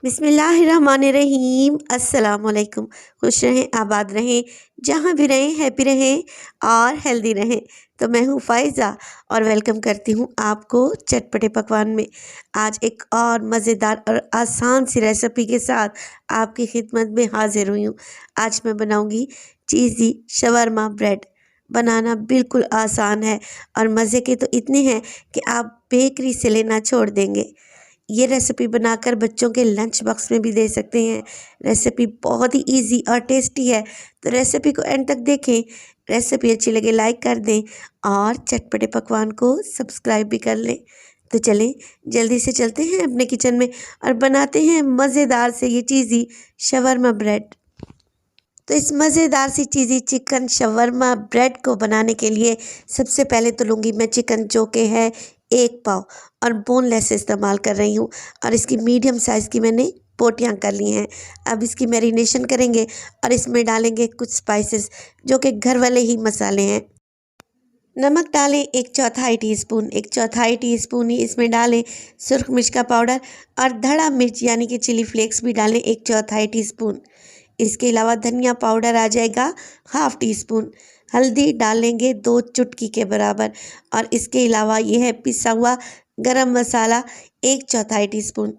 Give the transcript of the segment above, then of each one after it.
बिस्मिल्लाहिर्रहमानिर्रहीम। अस्सलाम वालेकुम। खुश रहें, आबाद रहें, जहाँ भी रहें हैप्पी रहें और हेल्दी रहें। तो मैं हूँ फ़ाइज़ा और वेलकम करती हूँ आपको चटपटे पकवान में। आज एक और मज़ेदार और आसान सी रेसिपी के साथ आपकी खिदमत में हाजिर हुई हूँ। आज मैं बनाऊँगी चीज़ी शवरमा ब्रेड। बनाना बिल्कुल आसान है और मज़े के तो इतने हैं कि आप बेकरी से लेना छोड़ देंगे। ये रेसिपी बनाकर बच्चों के लंच बॉक्स में भी दे सकते हैं। रेसिपी बहुत ही इजी और टेस्टी है, तो रेसिपी को एंड तक देखें। रेसिपी अच्छी लगे लाइक कर दें और चटपटे पकवान को सब्सक्राइब भी कर लें। तो चलें जल्दी से चलते हैं अपने किचन में और बनाते हैं मज़ेदार से ये चीज़ी शवरमा ब्रेड। तो इस मज़ेदार सी चीज़ी चिकन शवरमा ब्रेड को बनाने के लिए सबसे पहले तो लूँगी मैं चिकन, जो कि है 1 पाव और बोनलेस इस्तेमाल कर रही हूँ और इसकी मीडियम साइज़ की मैंने बोटियाँ कर ली हैं। अब इसकी मैरिनेशन करेंगे और इसमें डालेंगे कुछ स्पाइसेस, जो कि घर वाले ही मसाले हैं। नमक डालें 1/4 टीस्पून, 1/4 टीस्पून ही इसमें डालें सुरख मिर्च का पाउडर और धड़ा मिर्च यानी कि चिली फ्लेक्स भी डालें 1/4 टीस्पून। इसके अलावा धनिया पाउडर आ जाएगा 1/2 टीस्पून। हल्दी डालेंगे 2 चुटकी के बराबर और इसके अलावा ये है पिसा हुआ गरम मसाला 1/4 टीस्पून।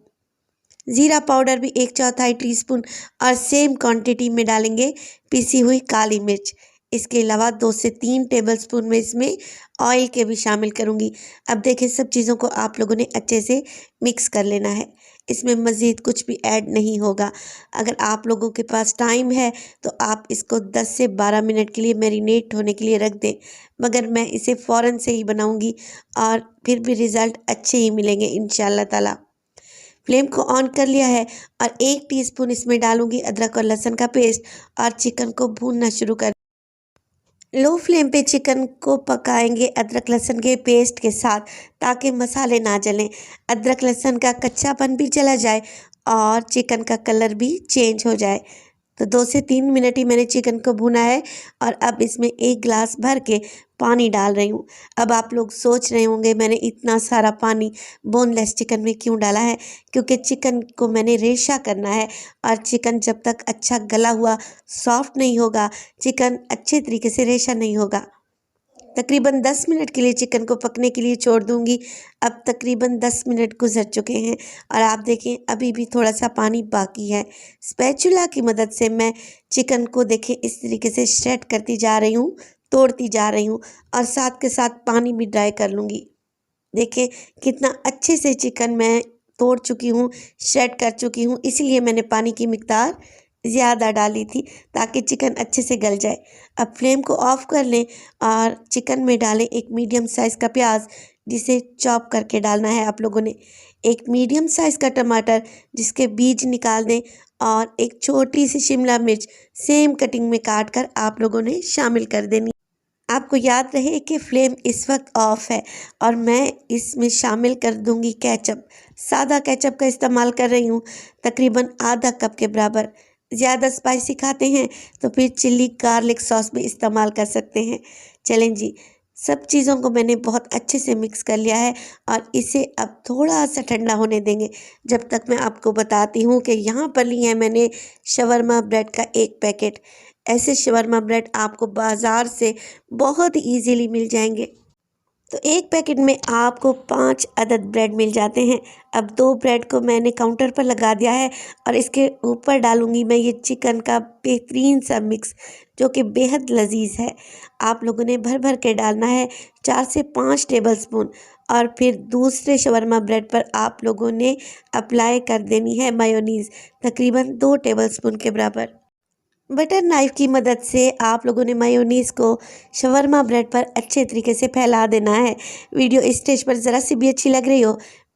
ज़ीरा पाउडर भी 1/4 टीस्पून और सेम क्वांटिटी में डालेंगे पिसी हुई काली मिर्च। इसके अलावा 2 से 3 टेबलस्पून में इसमें ऑयल के भी शामिल करूँगी। अब देखें, सब चीज़ों को आप लोगों ने अच्छे से मिक्स कर लेना है। इसमें मज़ीद कुछ भी ऐड नहीं होगा। अगर आप लोगों के पास टाइम है तो आप इसको 10 से 12 मिनट के लिए मैरिनेट होने के लिए रख दें, मगर मैं इसे फ़ौरन से ही बनाऊँगी और फिर भी रिज़ल्ट अच्छे ही मिलेंगे इंशाअल्लाह ताला। फ्लेम को ऑन कर लिया है और 1 टीस्पून इसमें डालूंगी अदरक और लहसुन का पेस्ट और चिकन को भूनना शुरू कर। लो फ्लेम पे चिकन को पकाएंगे अदरक लहसुन के पेस्ट के साथ, ताकि मसाले ना जलें, अदरक लहसुन का कच्चापन भी चला जाए और चिकन का कलर भी चेंज हो जाए। तो 2 से 3 मिनट ही मैंने चिकन को भुना है और अब इसमें 1 गिलास भर के पानी डाल रही हूँ। अब आप लोग सोच रहे होंगे मैंने इतना सारा पानी बोनलेस चिकन में क्यों डाला है, क्योंकि चिकन को मैंने रेशा करना है और चिकन जब तक अच्छा गला हुआ सॉफ्ट नहीं होगा, चिकन अच्छे तरीके से रेशा नहीं होगा। तकरीबन 10 मिनट के लिए चिकन को पकने के लिए छोड़ दूंगी। अब तकरीबन 10 मिनट गुजर चुके हैं और आप देखें अभी भी थोड़ा सा पानी बाकी है। स्पैचुला की मदद से मैं चिकन को देखें इस तरीके से श्रेड करती जा रही हूँ, तोड़ती जा रही हूँ और साथ के साथ पानी भी ड्राई कर लूँगी। देखिए कितना अच्छे से चिकन मैं तोड़ चुकी हूँ, श्रेड कर चुकी हूँ, इसीलिए मैंने पानी की मिकदार ज़्यादा डाली थी ताकि चिकन अच्छे से गल जाए। अब फ्लेम को ऑफ कर लें और चिकन में डालें एक मीडियम साइज़ का प्याज, जिसे चॉप करके डालना है आप लोगों ने। एक मीडियम साइज़ का टमाटर जिसके बीज निकाल दें और एक छोटी सी शिमला मिर्च सेम कटिंग में काट कर आप लोगों ने शामिल कर देनी। आपको याद रहे कि फ्लेम इस वक्त ऑफ है और मैं इसमें शामिल कर दूंगी केचप। सादा केचप का इस्तेमाल कर रही हूँ, तकरीबन आधा कप के बराबर। ज़्यादा स्पाइसी खाते हैं तो फिर चिल्ली गार्लिक सॉस भी इस्तेमाल कर सकते हैं। चलें जी, सब चीज़ों को मैंने बहुत अच्छे से मिक्स कर लिया है और इसे अब थोड़ा सा ठंडा होने देंगे। जब तक मैं आपको बताती हूँ कि यहाँ पर ली है मैंने शवरमा ब्रेड का 1 पैकेट। ऐसे शवरमा ब्रेड आपको बाज़ार से बहुत ईज़िली मिल जाएंगे। तो 1 पैकेट में आपको 5 अदद ब्रेड मिल जाते हैं। अब 2 ब्रेड को मैंने काउंटर पर लगा दिया है और इसके ऊपर डालूंगी मैं ये चिकन का बेहतरीन सा मिक्स, जो कि बेहद लजीज है। आप लोगों ने भर भर के डालना है 4 से 5 टेबलस्पून और फिर दूसरे शवरमा ब्रेड पर आप लोगों ने अप्लाई कर देनी है मायोनीज़, तकरीबन 2 टेबलस्पून के बराबर। बटर नाइफ़ की मदद से आप लोगों ने मायोनीज़ को शवरमा ब्रेड पर अच्छे तरीके से फैला देना है। वीडियो इस स्टेज पर ज़रा सी भी अच्छी लग रही हो,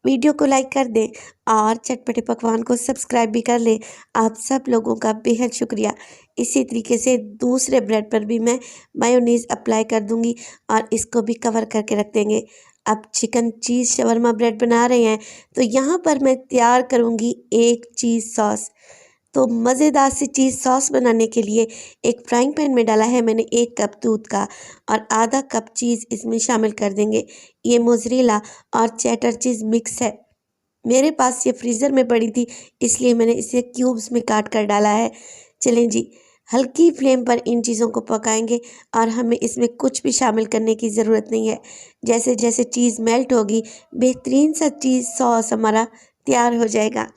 वीडियो को लाइक कर दें और चटपटे पकवान को सब्सक्राइब भी कर लें। आप सब लोगों का बेहद शुक्रिया। इसी तरीके से दूसरे ब्रेड पर भी मैं मायोनीज़ अप्लाई कर दूंगी और इसको भी कवर करके रख देंगे। अब चिकन चीज़ शवरमा ब्रेड बना रहे हैं तो यहाँ पर मैं तैयार करूँगी एक चीज़ सॉस। तो मज़ेदार सी चीज़ सॉस बनाने के लिए एक फ्राइंग पैन में डाला है मैंने 1 कप दूध का और आधा कप चीज़ इसमें शामिल कर देंगे। ये मोज़रेला और चेडर चीज़ मिक्स है। मेरे पास ये फ्रीज़र में पड़ी थी, इसलिए मैंने इसे क्यूब्स में काट कर डाला है। चलें जी, हल्की फ्लेम पर इन चीज़ों को पकाएंगे और हमें इसमें कुछ भी शामिल करने की ज़रूरत नहीं है। जैसे जैसे चीज़ मेल्ट होगी, बेहतरीन सा चीज़ सॉस हमारा तैयार हो जाएगा।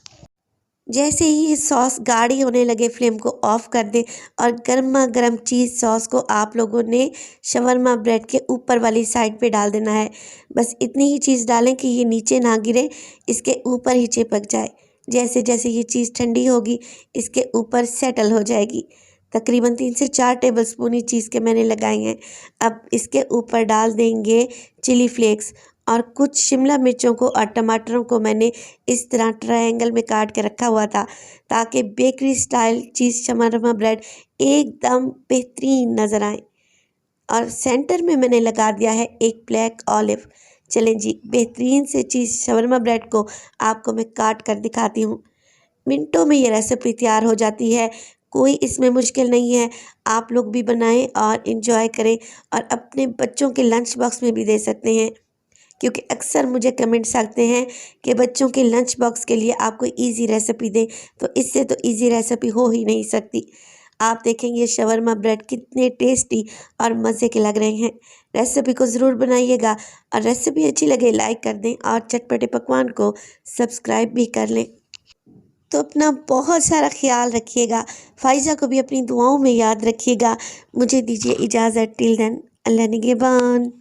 जैसे ही ये सॉस गाढ़ी होने लगे, फ्लेम को ऑफ कर दें और गर्मा गर्म चीज़ सॉस को आप लोगों ने शवरमा ब्रेड के ऊपर वाली साइड पे डाल देना है। बस इतनी ही चीज़ डालें कि ये नीचे ना गिरे, इसके ऊपर ही चिपक जाए। जैसे जैसे ये चीज़ ठंडी होगी, इसके ऊपर सेटल हो जाएगी। तकरीबन 3 से 4 टेबलस्पून ही चीज़ के मैंने लगाए हैं। अब इसके ऊपर डाल देंगे चिली फ्लेक्स और कुछ शिमला मिर्चों को और टमाटरों को मैंने इस तरह ट्रायंगल में काट के रखा हुआ था, ताकि बेकरी स्टाइल चीज़ शवरमा ब्रेड एकदम बेहतरीन नज़र आए। और सेंटर में मैंने लगा दिया है एक ब्लैक ऑलिव। चलें जी, बेहतरीन से चीज़ शवरमा ब्रेड को आपको मैं काट कर दिखाती हूँ। मिनटों में ये रेसिपी तैयार हो जाती है, कोई इसमें मुश्किल नहीं है। आप लोग भी बनाएं और इन्जॉय करें और अपने बच्चों के लंच बॉक्स में भी दे सकते हैं, क्योंकि अक्सर मुझे कमेंट्स आते हैं कि बच्चों के लंच बॉक्स के लिए आप कोई ईज़ी रेसिपी दें, तो इससे तो ईज़ी रेसिपी हो ही नहीं सकती। आप देखेंगे शवरमा ब्रेड कितने टेस्टी और मज़े के लग रहे हैं। रेसिपी को ज़रूर बनाइएगा और रेसिपी अच्छी लगे लाइक कर दें और चटपटे पकवान को सब्सक्राइब भी कर लें। तो अपना बहुत सारा ख्याल रखिएगा, फ़ाइज़ा को भी अपनी दुआओं में याद रखिएगा। मुझे दीजिए इजाज़त, टिल देन, अल्लाह निगहबान।